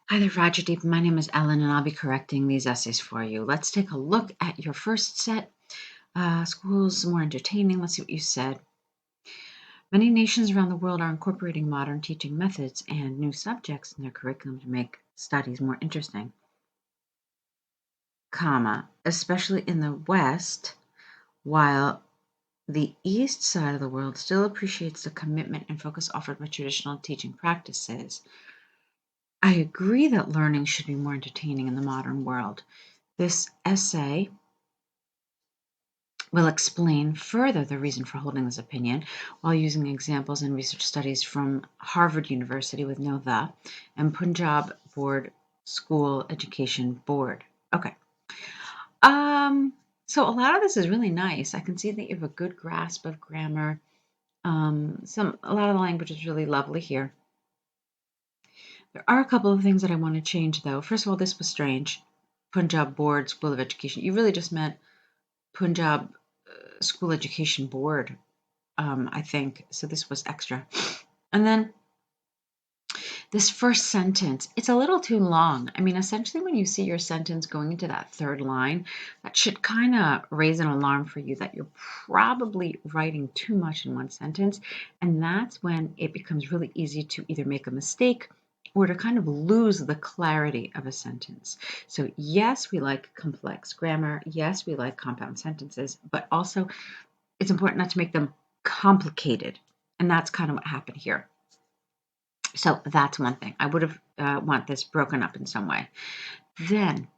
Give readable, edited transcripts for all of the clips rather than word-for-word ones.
Hi there, Rajdeep. My name is Ellen, and I'll be correcting these essays for you. Let's take a look at your first set. Schools more entertaining. Let's see what you said. Many nations around the world are incorporating modern teaching methods and new subjects in their curriculum to make studies more interesting, comma, especially in the West, while the East side of the world still appreciates the commitment and focus offered by traditional teaching practices. I agree that learning should be more entertaining in the modern world. This essay will explain further the reason for holding this opinion while using examples and research studies from Harvard University with no the and Punjab Board School Education Board. Okay. So a lot of this is really nice. I can see that you have a good grasp of grammar. A lot of the language is really lovely here. There are a couple of things that I want to change though. First of all, this was strange. Punjab Board School of Education. You really just meant Punjab School Education Board, I think. So this was extra. And then this first sentence, it's a little too long. I mean, essentially, when you see your sentence going into that third line, that should kind of raise an alarm for you that you're probably writing too much in one sentence. And that's when it becomes really easy to either make a mistake or to kind of lose the clarity of a sentence. So yes, we like complex grammar. Yes, we like compound sentences, but also it's important not to make them complicated. And that's kind of what happened here. So that's one thing. I would have want this broken up in some way. Then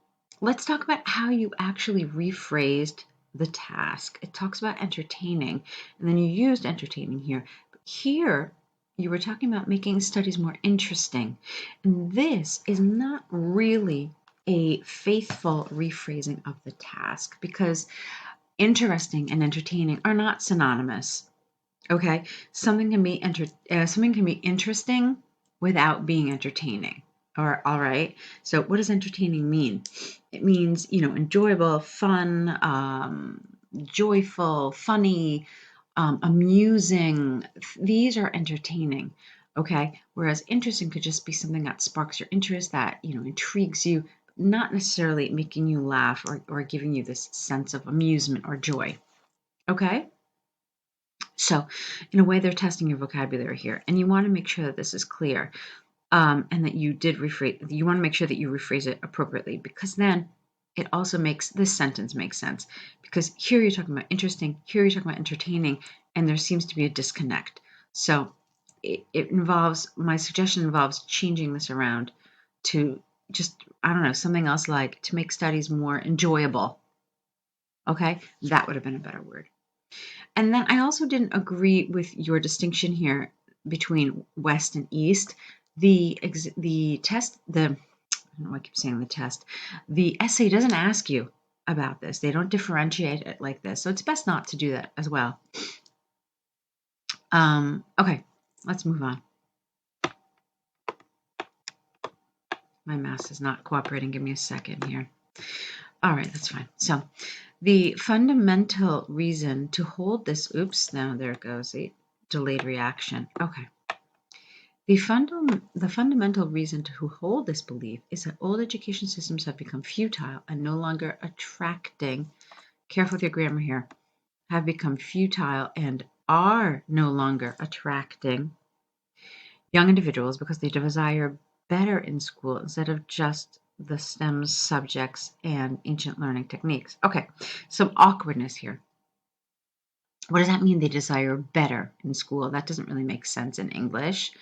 let's talk about how you actually rephrased the task. It talks about entertaining, and then you used entertaining here. But here, you were talking about making studies more interesting. And this is not really a faithful rephrasing of the task because interesting and entertaining are not synonymous. Okay, something can be interesting without being entertaining. Or all right. So what does entertaining mean? It means enjoyable, fun, joyful, funny, amusing. These are entertaining. Okay, whereas interesting could just be something that sparks your interest, that intrigues you, not necessarily making you laugh or giving you this sense of amusement or joy. Okay. So, in a way, they're testing your vocabulary here, and you want to make sure that this is clear, and that you did rephrase. You want to make sure that you rephrase it appropriately, because then it also makes this sentence make sense. Because here you're talking about interesting, here you're talking about entertaining, and there seems to be a disconnect. So, my suggestion involves changing this around to just, I don't know, something else like to make studies more enjoyable. Okay, that would have been a better word. And then I also didn't agree with your distinction here between West and East. The test, I don't know why I keep saying the test. The essay doesn't ask you about this. They don't differentiate it like this. So it's best not to do that as well. Okay, let's move on. My mouse is not cooperating. Give me a second here. All right, that's fine. So the fundamental reason to hold this, oops, now there it goes, the delayed reaction. Okay. The fundamental reason to hold this belief is that old education systems have become futile and no longer attracting, careful with your grammar here, have become futile and are no longer attracting young individuals because they desire better in school instead of just the STEM subjects and ancient learning techniques. Okay, some awkwardness here. What does that mean? They desire better in school? That doesn't really make sense in English.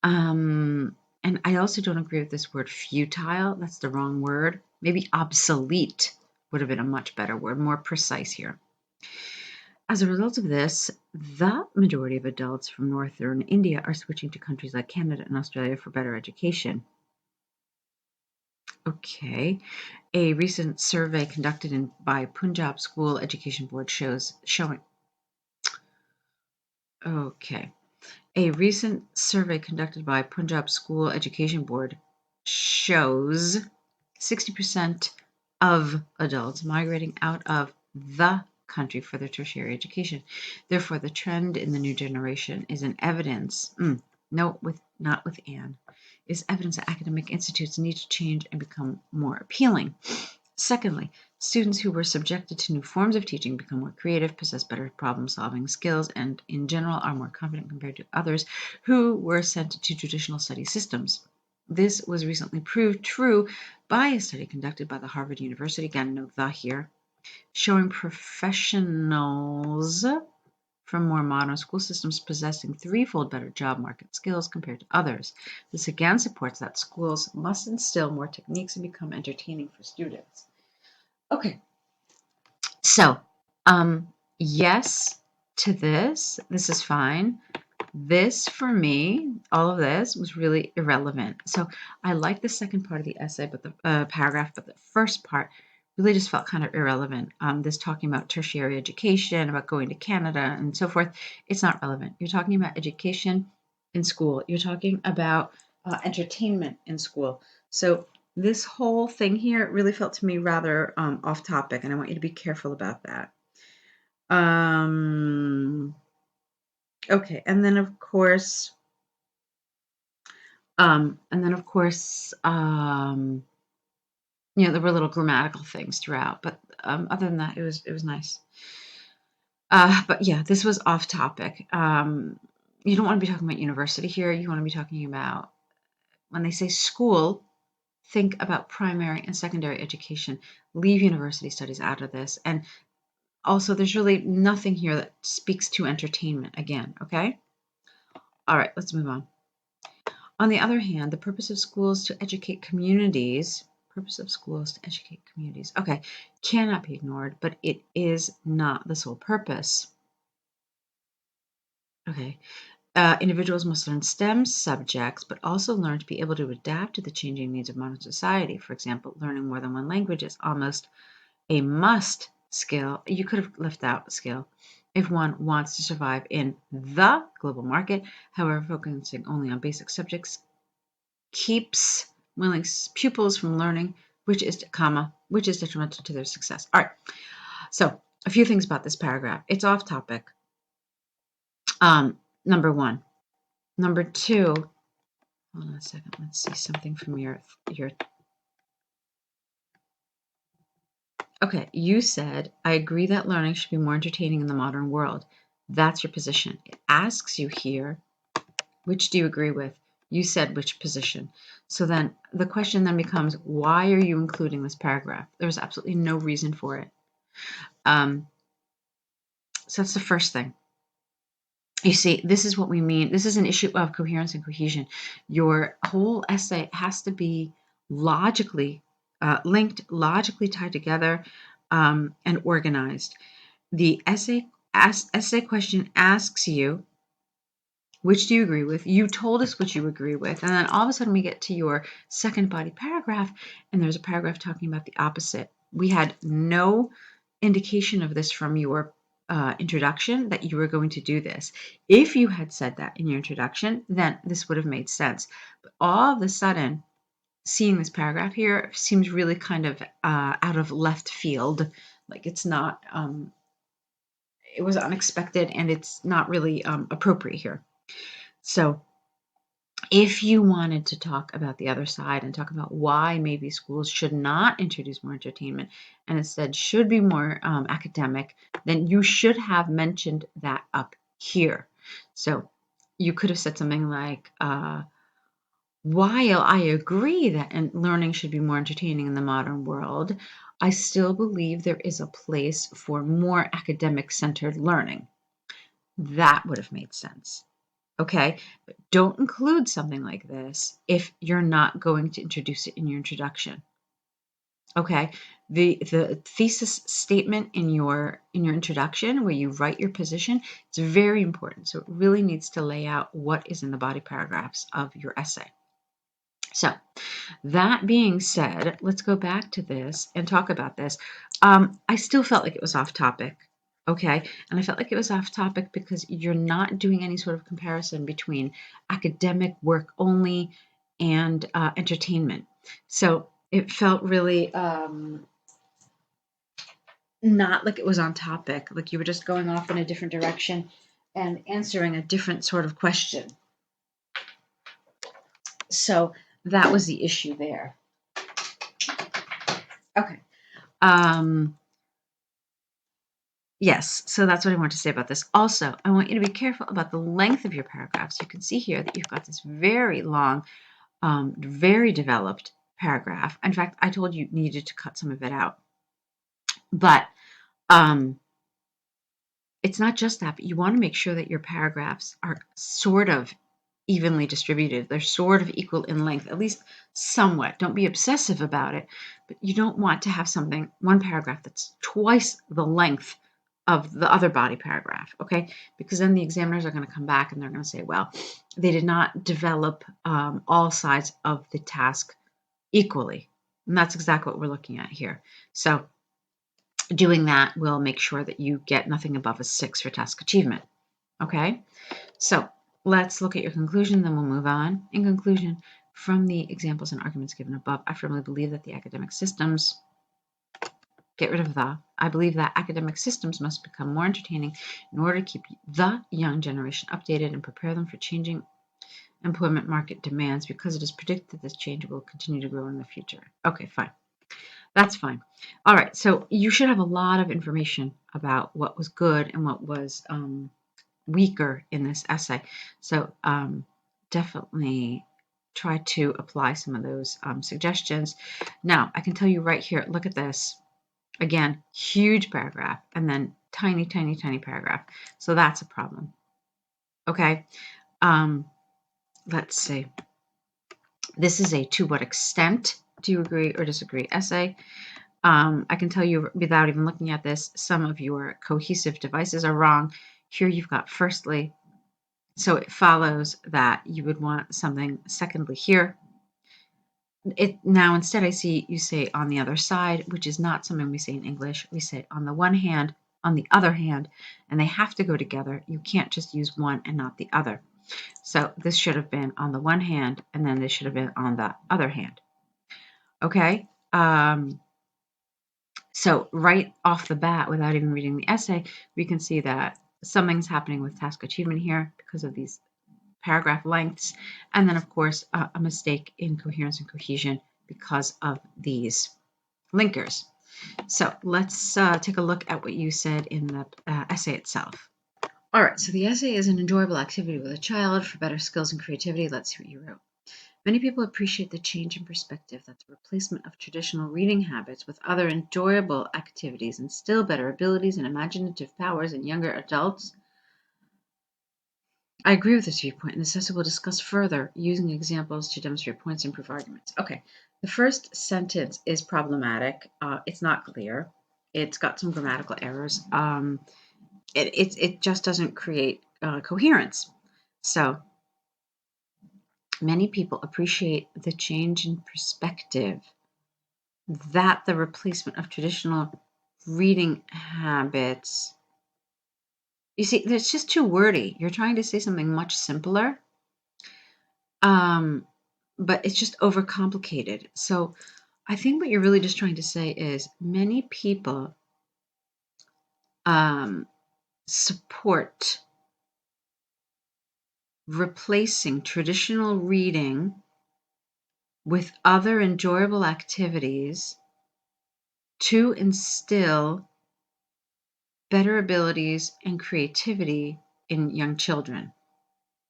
And I also don't agree with this word futile. That's the wrong word. Maybe obsolete would have been a much better word, more precise here. As a result of this, the majority of adults from northern India are switching to countries like Canada and Australia for better education. Okay. A recent survey conducted by Punjab School Education Board showing. Okay. A recent survey conducted by Punjab School Education Board shows 60% of adults migrating out of the country for their tertiary education. Therefore, the trend in the new generation is an evidence. Not with Anne. is evidence that academic institutes need to change and become more appealing. Secondly, students who were subjected to new forms of teaching become more creative, possess better problem-solving skills, and in general are more confident compared to others who were sent to traditional study systems. This was recently proved true by a study conducted by the Harvard University, again, note the here, showing professionals from more modern school systems possessing threefold better job market skills compared to others. This again supports that schools must instill more techniques and become entertaining for students. Okay, so yes to this. This is fine. This, for me, all of this was really irrelevant. So I like the second part of the essay, but the paragraph, but the first part really just felt kind of irrelevant. This talking about tertiary education, about going to Canada and so forth, it's not relevant. You're talking about education in school. You're talking about entertainment in school. So this whole thing here really felt to me rather off topic, and I want you to be careful about that. Okay, and then of course, there were little grammatical things throughout, but other than that, it was nice. But yeah, this was off topic. You don't want to be talking about university here. You want to be talking about, when they say school, think about primary and secondary education. Leave university studies out of this. And also, there's really nothing here that speaks to entertainment again, okay? All right, let's move on. On the other hand, the purpose of schools to educate communities, okay, cannot be ignored, but it is not the sole purpose. Okay, individuals must learn STEM subjects, but also learn to be able to adapt to the changing needs of modern society. For example, learning more than one language is almost a must skill. You could have left out skill if one wants to survive in the global market. However, focusing only on basic subjects keeps willing pupils from learning, which is detrimental to their success. All right. So a few things about this paragraph. It's off topic. Number one. Number two. Hold on a second. Let's see something from your. Okay, you said, I agree that learning should be more entertaining in the modern world. That's your position. It asks you here, which do you agree with? You said which position. So then the question then becomes, why are you including this paragraph? There's absolutely no reason for it. So that's the first thing. You see, this is what we mean. This is an issue of coherence and cohesion. Your whole essay has to be logically linked, logically tied together, and organized. The essay question asks you, which do you agree with? You told us what you agree with. And then all of a sudden we get to your second body paragraph, and there's a paragraph talking about the opposite. We had no indication of this from your introduction that you were going to do this. If you had said that in your introduction, then this would have made sense. But all of a sudden, seeing this paragraph here seems really kind of out of left field. Like it's not, it was unexpected, and it's not really appropriate here. So if you wanted to talk about the other side and talk about why maybe schools should not introduce more entertainment and instead should be more academic, then you should have mentioned that up here. So you could have said something like, while I agree that learning should be more entertaining in the modern world, I still believe there is a place for more academic-centered learning. That would have made sense. Okay, but don't include something like this if you're not going to introduce it in your introduction. Okay, the thesis statement in your introduction, where you write your position, it's very important. So it really needs to lay out what is in the body paragraphs of your essay. So that being said, let's go back to this and talk about this. I still felt like it was off topic. Okay, and I felt like it was off topic because you're not doing any sort of comparison between academic work only and entertainment. So it felt really not like it was on topic, like you were just going off in a different direction and answering a different sort of question. So that was the issue there. Okay. Yes, so that's what I want to say about this. Also, I want you to be careful about the length of your paragraphs. You can see here that you've got this very long, very developed paragraph. In fact, I told you needed to cut some of it out. But it's not just that, but you want to make sure that your paragraphs are sort of evenly distributed. They're sort of equal in length, at least somewhat. Don't be obsessive about it, but you don't want to have one paragraph that's twice the length of the other body paragraph, okay? Because then the examiners are going to come back and they're going to say, well, they did not develop all sides of the task equally. And that's exactly what we're looking at here. So doing that will make sure that you get nothing above a 6 for task achievement, okay? So let's look at your conclusion, then we'll move on. In conclusion, from the examples and arguments given above, I firmly believe that the academic systems, get rid of the, I believe that academic systems must become more entertaining in order to keep the young generation updated and prepare them for changing employment market demands, because it is predicted that this change will continue to grow in the future. Okay, fine. That's fine. All right, so you should have a lot of information about what was good and what was weaker in this essay. So definitely try to apply some of those suggestions. Now, I can tell you right here, look at this. Again, huge paragraph and then tiny, tiny, tiny paragraph. So that's a problem. Okay. Let's see. This is a to what extent do you agree or disagree essay. I can tell you without even looking at this, some of your cohesive devices are wrong. Here you've got firstly, so it follows that you would want something secondly here. Now instead I see you say on the other side, which is not something we say in English. We say on the one hand, on the other hand, and they have to go together. You can't just use one and not the other. So this should have been on the one hand, and then this should have been on the other hand. Okay? So right off the bat, without even reading the essay, we can see that something's happening with task achievement here because of these paragraph lengths, and then of course a mistake in coherence and cohesion because of these linkers. So let's take a look at what you said in the essay itself. All right, so the essay is an enjoyable activity with a child for better skills and creativity. Let's see what you wrote. Many people appreciate the change in perspective that the replacement of traditional reading habits with other enjoyable activities instill better abilities and imaginative powers in younger adults. I agree with this viewpoint, and this essay will discuss further using examples to demonstrate points and prove arguments. Okay, the first sentence is problematic. It's not clear. It's got some grammatical errors. It just doesn't create coherence. So many people appreciate the change in perspective that the replacement of traditional reading habits. You see, it's just too wordy. You're trying to say something much simpler, but it's just overcomplicated. So I think what you're really just trying to say is many people support replacing traditional reading with other enjoyable activities to instill better abilities and creativity in young children,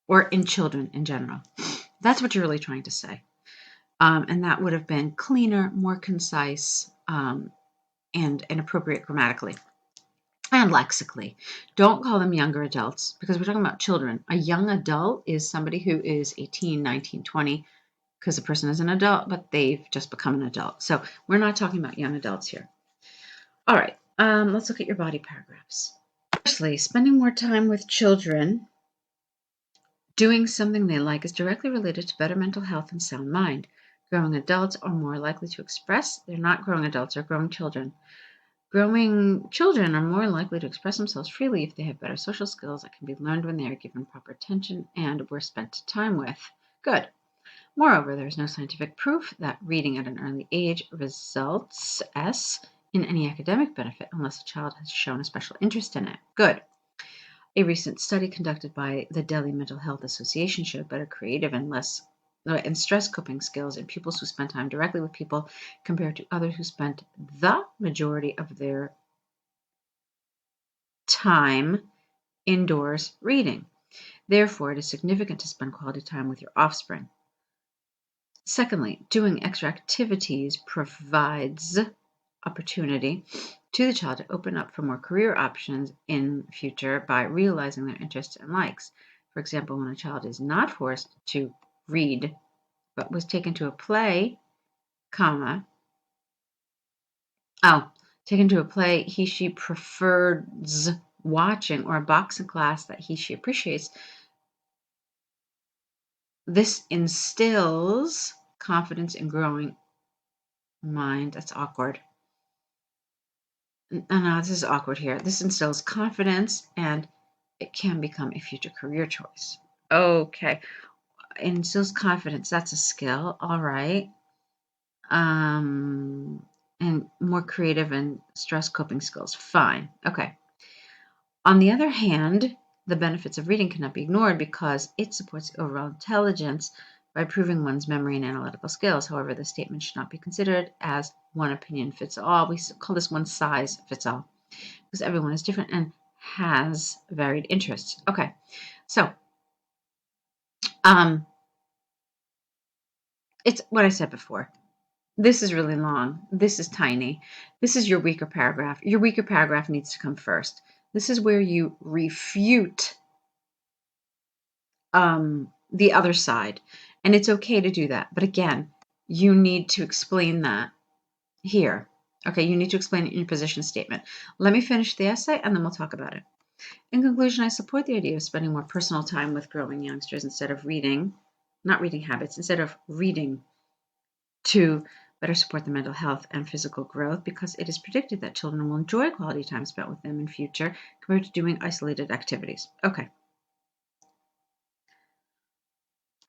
or in children in general. That's what you're really trying to say. And that would have been cleaner, more concise, and appropriate grammatically and lexically. Don't call them younger adults because we're talking about children. A young adult is somebody who is 18, 19, 20, because the person is an adult, but they've just become an adult. So we're not talking about young adults here. All right, let's look at your body paragraphs. Firstly, spending more time with children doing something they like is directly related to better mental health and sound mind. Growing adults are more likely to express. They're not growing adults, they're growing children. Growing children are more likely to express themselves freely if they have better social skills that can be learned when they are given proper attention and were spent time with. Good. Moreover, there is no scientific proof that reading at an early age results in any academic benefit unless a child has shown a special interest in it. Good. A recent study conducted by the Delhi Mental Health Association showed better creative and less and stress coping skills in pupils who spend time directly with people compared to others who spent the majority of their time indoors reading. Therefore, it is significant to spend quality time with your offspring. Secondly, doing extra activities provides opportunity to the child to open up for more career options in future by realizing their interests and likes. For example, when a child is not forced to read but was taken to a play, taken to a play he/she prefers watching, or a boxing class that he/she appreciates, this instills confidence in growing mind. That's awkward. No, this is awkward here. This instills confidence and it can become a future career choice. Okay. Instills confidence. That's a skill. All right. And more creative and stress coping skills. Fine. Okay. On the other hand, the benefits of reading cannot be ignored because it supports overall intelligence by improving one's memory and analytical skills. However, the statement should not be considered as one opinion fits all. We call this one size fits all because everyone is different and has varied interests. Okay, so it's what I said before. This is really long. This is tiny. This is your weaker paragraph. Your weaker paragraph needs to come first. This is where you refute the other side. And it's okay to do that. But again, you need to explain that here. Okay, you need to explain it in your position statement. Let me finish the essay and then we'll talk about it. In conclusion, I support the idea of spending more personal time with growing youngsters instead of reading, not reading habits, instead of reading to better support their mental health and physical growth, because it is predicted that children will enjoy quality time spent with them in future compared to doing isolated activities. Okay.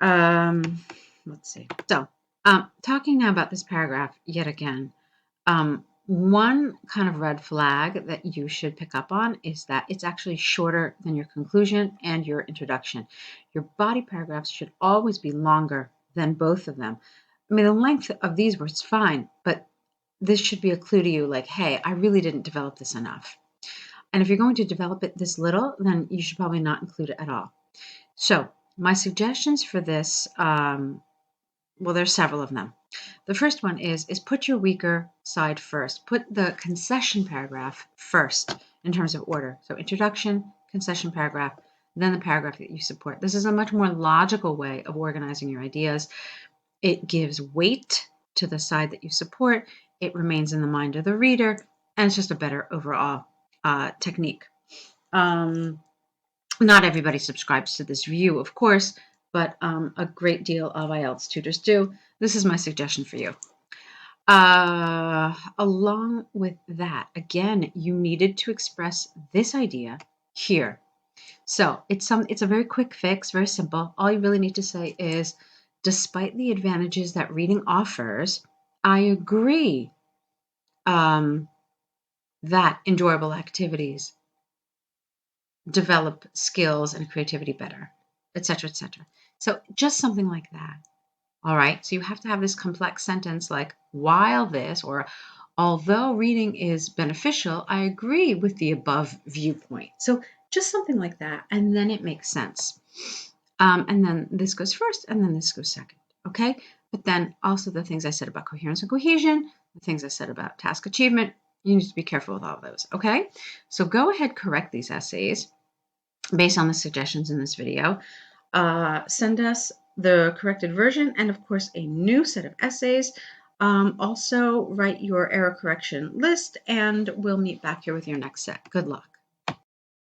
Let's see. So, talking now about this paragraph yet again, one kind of red flag that you should pick up on is that it's actually shorter than your conclusion and your introduction. Your body paragraphs should always be longer than both of them. I mean, the length of these words is fine, but this should be a clue to you like, hey, I really didn't develop this enough. And if you're going to develop it this little, then you should probably not include it at all. So, my suggestions for this, well, there's several of them. The first one is put your weaker side first. Put the concession paragraph first in terms of order. So introduction, concession paragraph, then the paragraph that you support. This is a much more logical way of organizing your ideas. It gives weight to the side that you support. It remains in the mind of the reader, and it's just a better overall technique. Not everybody subscribes to this view, of course, but a great deal of IELTS tutors do. This is my suggestion for you. Along with that, again, you needed to express this idea here. So it's a very quick fix, very simple. All you really need to say is, despite the advantages that reading offers, I agree that enjoyable activities develop skills and creativity better, etc., etc. So just something like that. All right. So you have to have this complex sentence like, while this, or although reading is beneficial, I agree with the above viewpoint. So just something like that. And then it makes sense. And then this goes first and then this goes second. Okay. But then also the things I said about coherence and cohesion, the things I said about task achievement, you need to be careful with all of those. Okay. So go ahead, correct these essays based on the suggestions in this video. Send us the corrected version and, of course, a new set of essays. Also, write your error correction list, and we'll meet back here with your next set. Good luck.